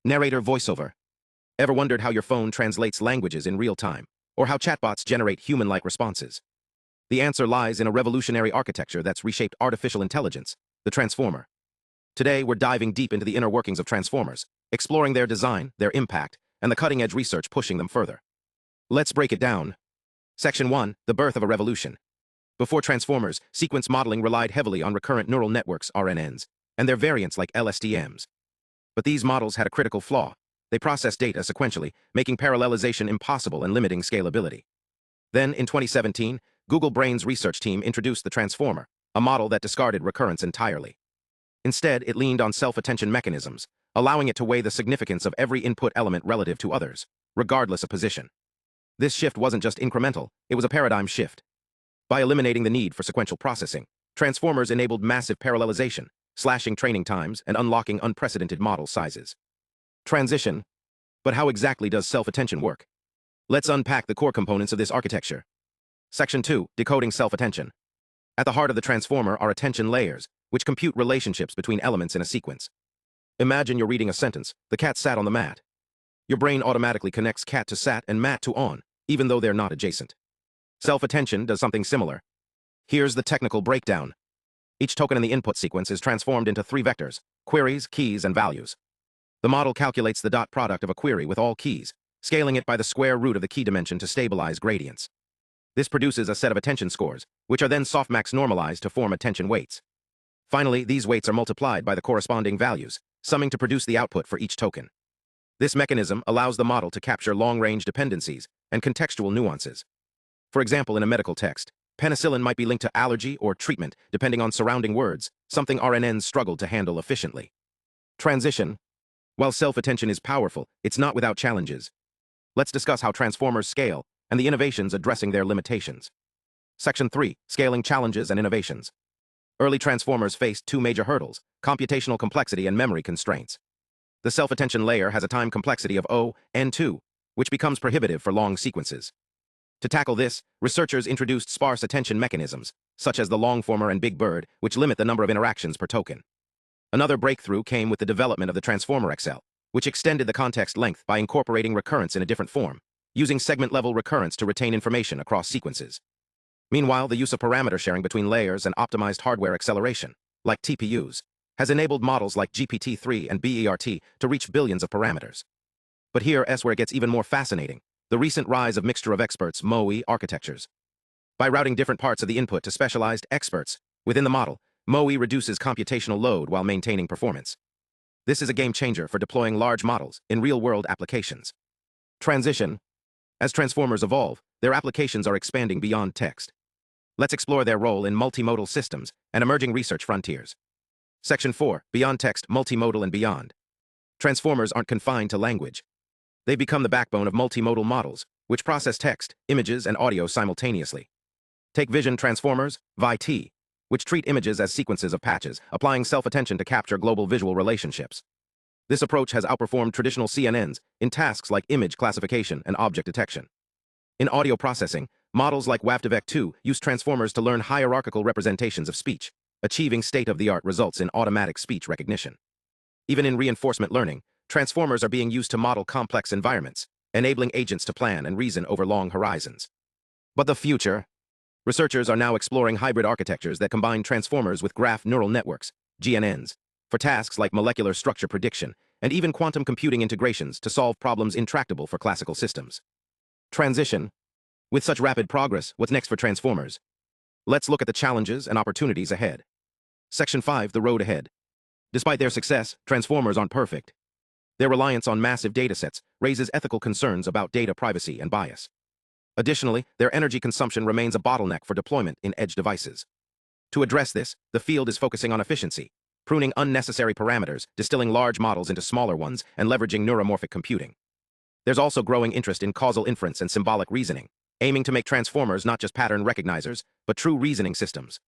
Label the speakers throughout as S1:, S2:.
S1: Narrator voiceover. Ever wondered how your phone translates languages in real time, or how chatbots generate human-like responses? The answer lies in a revolutionary architecture that's reshaped artificial intelligence, the transformer. Today, we're diving deep into the inner workings of transformers, exploring their design, their impact, and the cutting-edge research pushing them further. Let's break it down. Section 1, the birth of a revolution. Before transformers, sequence modeling relied heavily on recurrent neural networks, RNNs, and their variants like LSTMs. But these models had a critical flaw. They processed data sequentially, making parallelization impossible and limiting scalability. Then, in 2017, Google Brain's research team introduced the transformer, a model that discarded recurrence entirely. Instead, it leaned on self-attention mechanisms, allowing it to weigh the significance of every input element relative to others, regardless of position. This shift wasn't just incremental, it was a paradigm shift. By eliminating the need for sequential processing, transformers enabled massive parallelization, slashing training times and unlocking unprecedented model sizes. Transition. But how exactly does self-attention work? Let's unpack the core components of this architecture. Section 2, decoding self-attention. At the heart of the transformer are attention layers, which compute relationships between elements in a sequence. Imagine you're reading a sentence, the cat sat on the mat. Your brain automatically connects cat to sat and mat to on, even though they're not adjacent. Self-attention does something similar. Here's the technical breakdown. Each token in the input sequence is transformed into 3 vectors: queries, keys, and values. The model calculates the dot product of a query with all keys, scaling it by the square root of the key dimension to stabilize gradients. This produces a set of attention scores, which are then softmax normalized to form attention weights. Finally, these weights are multiplied by the corresponding values, summing to produce the output for each token. This mechanism allows the model to capture long-range dependencies and contextual nuances. For example, in a medical text, penicillin might be linked to allergy or treatment depending on surrounding words, something RNNs struggled to handle efficiently. Transition. While self-attention is powerful, it's not without challenges. Let's discuss how transformers scale and the innovations addressing their limitations. Section 3, scaling challenges and innovations. Early transformers faced 2 major hurdles: computational complexity and memory constraints. The self-attention layer has a time complexity of O(n)2, which becomes prohibitive for long sequences. To tackle this, researchers introduced sparse attention mechanisms, such as the longformer and big BERT, which limit the number of interactions per token. Another breakthrough came with the development of the transformer XL, which extended the context length by incorporating recurrence in a different form, using segment-level recurrence to retain information across sequences. Meanwhile, the use of parameter sharing between layers and optimized hardware acceleration, like TPUs, has enabled models like GPT-3 and BERT to reach billions of parameters. But here's where it gets even more fascinating: the recent rise of mixture of experts (MOE) architectures. By routing different parts of the input to specialized experts within the model, MOE reduces computational load while maintaining performance. This is a game-changer for deploying large models in real-world applications. Transition. As transformers evolve, their applications are expanding beyond text. Let's explore their role in multimodal systems and emerging research frontiers. Section 4, beyond text, multimodal and beyond. Transformers aren't confined to language. They become the backbone of multimodal models, which process text, images, and audio simultaneously. Take vision transformers, ViT, which treat images as sequences of patches, applying self-attention to capture global visual relationships. This approach has outperformed traditional GNNs in tasks like image classification and object detection. In audio processing, models like WAVTVEC2 use transformers to learn hierarchical representations of speech, achieving state-of-the-art results in automatic speech recognition. Even in reinforcement learning, transformers are being used to model complex environments, enabling agents to plan and reason over long horizons. But the future? Researchers are now exploring hybrid architectures that combine transformers with graph neural networks, GNNs, for tasks like molecular structure prediction and even quantum computing integrations to solve problems intractable for classical systems. Transition. With such rapid progress, what's next for transformers? Let's look at the challenges and opportunities ahead. Section 5, the road ahead. Despite their success, transformers aren't perfect. Their reliance on massive datasets raises ethical concerns about data privacy and bias. Additionally, their energy consumption remains a bottleneck for deployment in edge devices. To address this, the field is focusing on efficiency, pruning unnecessary parameters, distilling large models into smaller ones, and leveraging neuromorphic computing. There's also growing interest in causal inference and symbolic reasoning, aiming to make transformers not just pattern recognizers, but true reasoning systems.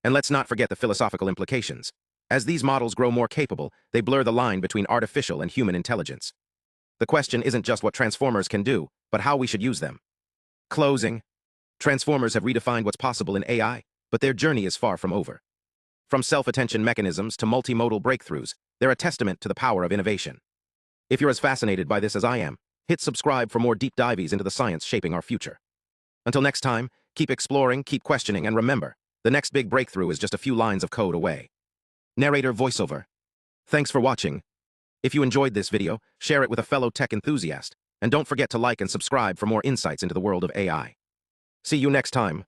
S1: And let's not forget the philosophical implications. As these models grow more capable, they blur the line between artificial and human intelligence. The question isn't just what transformers can do, but how we should use them. Closing. Transformers have redefined what's possible in AI, but their journey is far from over. From self-attention mechanisms to multimodal breakthroughs, they're a testament to the power of innovation. If you're as fascinated by this as I am, hit subscribe for more deep dives into the science shaping our future. Until next time, keep exploring, keep questioning, and remember, the next big breakthrough is just a few lines of code away. Narrator voiceover. Thanks for watching. If you enjoyed this video, share it with a fellow tech enthusiast, and don't forget to like and subscribe for more insights into the world of AI. See you next time.